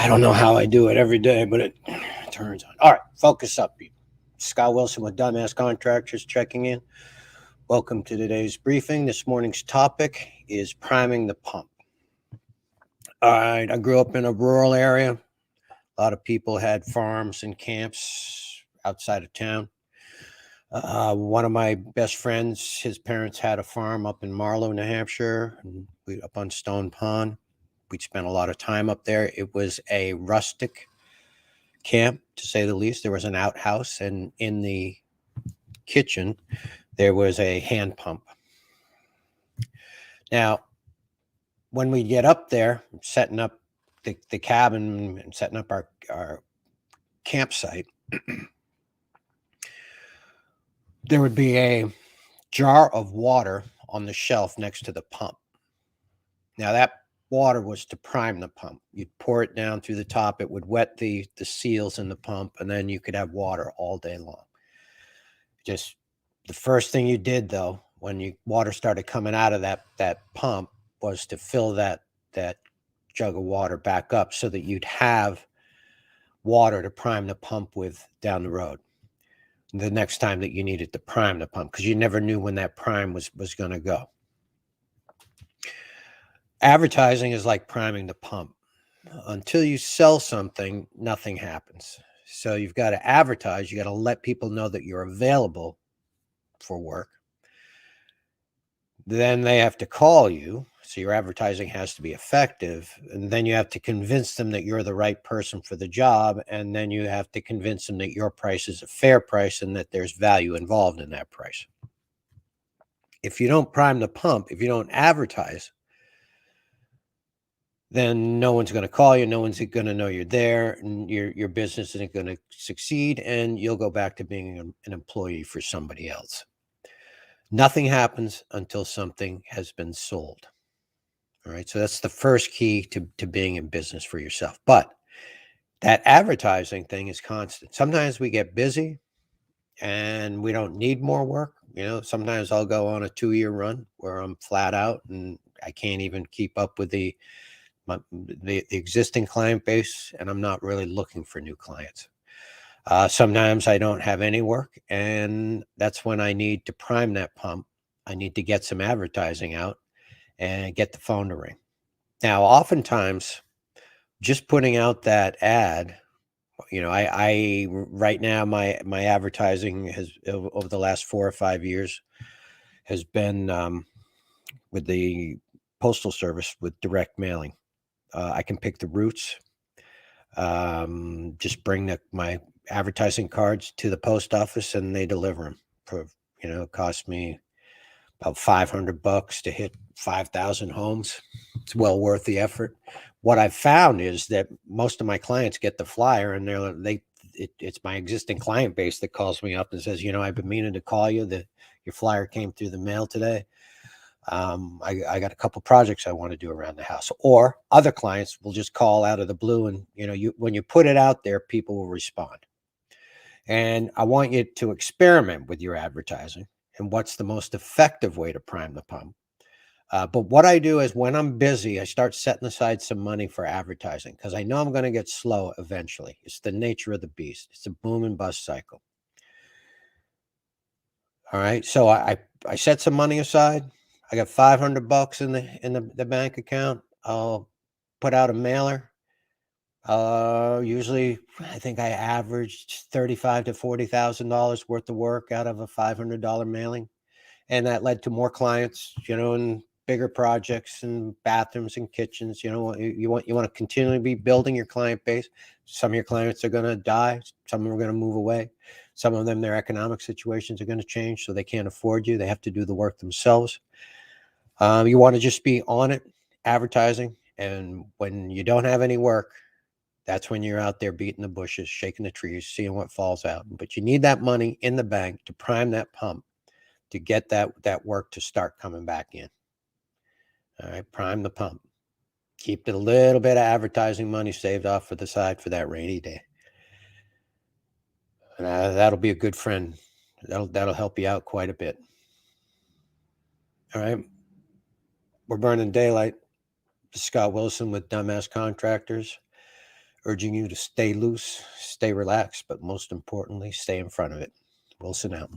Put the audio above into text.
I don't know how I do it every day, but it turns on. All right, focus up, people. Scott Wilson with Dumbass Contractors checking in. Welcome to today's briefing. This morning's topic is priming the pump. All right, I grew up in a rural area. A lot of people had farms and camps outside of town. One of my best friends, his parents had a farm up in Marlow, New Hampshire, and up on Stone Pond. We'd spent a lot of time up there. It was a rustic camp, to say the least. There was an outhouse, and in the kitchen, there was a hand pump. Now, when we get up there, setting up the cabin and setting up our campsite, there would be a jar of water on the shelf next to the pump. Now, that water was to prime the pump. You'd pour it down through the top. It would wet the seals in the pump, and then you could have water all day long. Just the first thing you did, though, when water started coming out of that pump, was to fill that jug of water back up so that you'd have water to prime the pump with down the road the next time that you needed to prime the pump, because you never knew when that prime was going to go. Advertising is like priming the pump. Until you sell something, nothing happens. So you've got to advertise. You got to let people know that you're available for work. Then they have to call you. So your advertising has to be effective. And then you have to convince them that you're the right person for the job. And then you have to convince them that your price is a fair price and that there's value involved in that price. If you don't prime the pump, if you don't advertise, then no one's going to call you. No one's going to know you're there, and your business isn't going to succeed, and you'll go back to being an employee for somebody else. Nothing happens until something has been sold. All right, so that's the first key to being in business for yourself. But that advertising thing is constant. Sometimes we get busy and we don't need more work. Sometimes I'll go on a 2-year run where I'm flat out and I can't even keep up with the existing client base, and I'm not really looking for new clients. Sometimes I don't have any work, and that's when I need to prime that pump. I need to get some advertising out and get the phone to ring. Now, oftentimes, just putting out that ad, I right now my advertising has over the last 4 or 5 years has been with the Postal Service with direct mailing. I can pick the routes. Just bring my advertising cards to the post office and they deliver them. It cost me about $500 to hit 5,000 homes. It's well worth the effort. What I've found is that most of my clients get the flyer, and it's my existing client base that calls me up and says, I've been meaning to call you. Your flyer came through the mail today. I got a couple projects I want to do around the house. Or other clients will just call out of the blue, and when you put it out there, people will respond. And I want you to experiment with your advertising and what's the most effective way to prime the pump. But what I do is when I'm busy, I start setting aside some money for advertising because I know I'm going to get slow eventually. It's the nature of the beast. It's a boom and bust cycle. All right. So I set some money aside. I got $500 in the bank account. I'll put out a mailer. Usually, I think I averaged $35,000 to $40,000 worth of work out of a $500 mailing, and that led to more clients. And bigger projects and bathrooms and kitchens. You want to continually be building your client base. Some of your clients are going to die. Some of them are going to move away. Some of them, their economic situations are going to change, so they can't afford you. They have to do the work themselves. You want to just be on it, advertising. And when you don't have any work, that's when you're out there beating the bushes, shaking the trees, seeing what falls out. But you need that money in the bank to prime that pump to get that work to start coming back in. All right, prime the pump. Keep a little bit of advertising money saved off for the side for that rainy day. And that'll be a good friend. That'll help you out quite a bit. All right. We're burning daylight. Scott Wilson with Dumbass Contractors. urging you to stay loose, stay relaxed, but most importantly, stay in front of it. Wilson out.